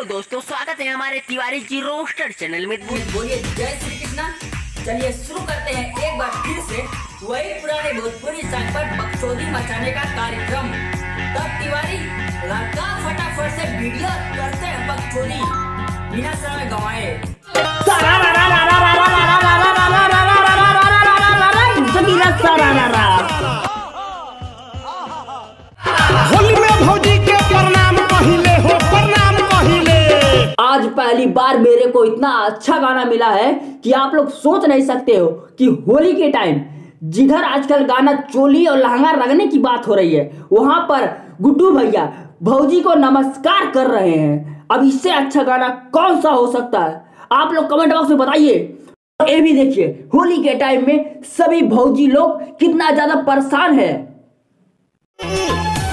Hello दोस्तों, स्वागत है हमारे तिवारी जी रोस्टर चैनल में। बोलिए जय श्री कृष्णा। चलिए शुरू करते हैं एक बार फिर से वही पुराने भोजपुरी सॉन्ग पर बकचोदी मचाने का कार्यक्रम। तब तिवारी लड़का फटाफट से वीडियो करते हैं बकचोदी बिना समय गंवाए। होली में भौजी के प्रणाम कहिले हो, प्रणाम कहिले। आज पहली बार मेरे को इतना अच्छा गाना मिला है कि आप लोग सोच नहीं सकते हो कि होली के टाइम जिधर आजकल गाना चोली और लहंगा रगने की बात हो रही है, वहां पर गुड्डू भैया भौजी को नमस्कार कर रहे हैं। अब इससे अच्छा गाना कौन सा हो सकता है? आप लोग कमेंट बॉक्स में बताइए। ये भी देखिए, होली के टाइम में सभी भौजी लोग कितना ज्यादा परेशान है।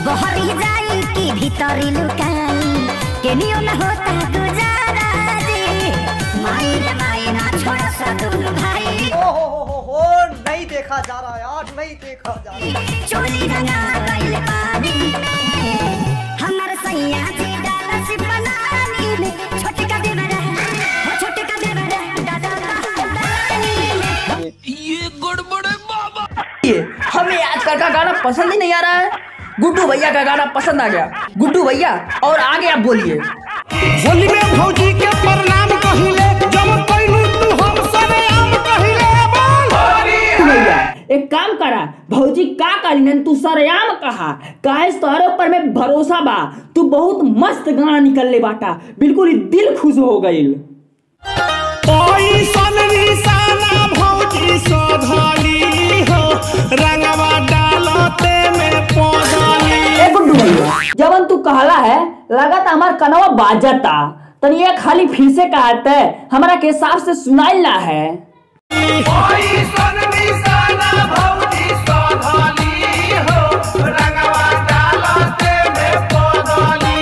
बहरी जाई की भीतरी लुकाई केनियो न होता गुजारा रे माई रे माई ना छोड़ा सा दोनों भाई। हो नहीं देखा जा रहा यार, नहीं देखा जा रहा। चोली रंगा गइल पानी में हमर सैया जी डाला से बनानी में छोटका देवरा हो छोटका देवरा दादा में ये गड़बड़ है बाबा। हमें आजकल का गाना पसंद ही नहीं आ रहा है। गुड्डू भैया का गाना पसंद आ गया। गुड्डू भैया और आगे आप बोलिए। होली में भौजी के प्रणाम कहिले, जब कइलू तू हम सरेआम कहिले बोल। भैया एक काम करा, भौजी का कालीन तू सरेआम कहा काहे तोहरे ऊपर में भरोसा बा। तू बहुत मस्त गाना निकलले बाटा, बिल्कुल ही दिल खुश हो गइल। पैसन निशाना भौजी सोधली हो, रंगवा डालते में पौधली। ए गुड्डू भैया, जवन तू कहला है लगत हमार कनवा बाजता, तनी एक खाली फिर से कहते हमरा के हिसाब से सुनाइल ना है। पैसन निशाना भौजी सोधली हो, रंगवा डालते में पौधली।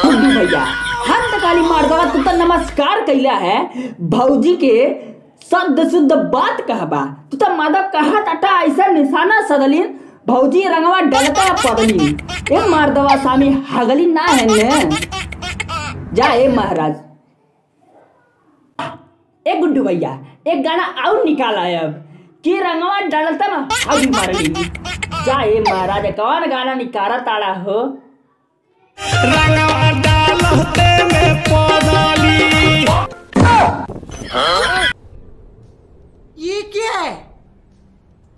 गुड्डू भैया हम तो काली मार दवा, तू तो नमस्कार कैला है भौजी के शुद्ध शुद्ध बात कहबा। तू तो माधव कहा टाटा ऐसा निशाना सदलीन भौजी रंगवा डलता पड़ली। ए मार दवा सामी हगली ना है ने जा। ए महाराज ए गुड्डू भैया एक गाना और निकाला है अब कि रंगवा डलता में हगी मारली। जा ए महाराज कौन गाना निकाला ताड़ा हो? रंगवा डालते में पौधली। ये क्या है?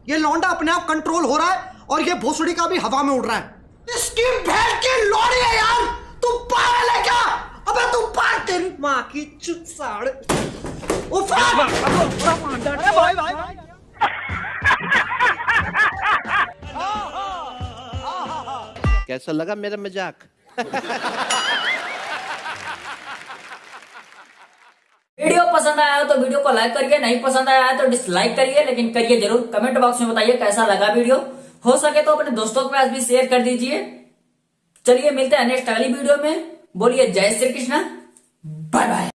ये लौंडा अपने आप कंट्रोल हो रहा है और ये भोसड़ी का भी हवा में उड़ रहा है। इसकी भैंस की लोड़ी है यार, तू पागल है क्या? अबे तू पागल, तेरी माँ की चुत साड़। भाई भाई कैसा लगा मेरा मजाक? वीडियो पसंद आया हो तो वीडियो को लाइक करिए, नहीं पसंद आया है तो डिसलाइक करिए, लेकिन करिए जरूर। कमेंट बॉक्स में बताइए कैसा लगा वीडियो। हो सके तो अपने दोस्तों के पास भी शेयर कर दीजिए। चलिए मिलते हैं नेक्स्ट अगली वीडियो में। बोलिए जय श्री कृष्णा, बाय बाय।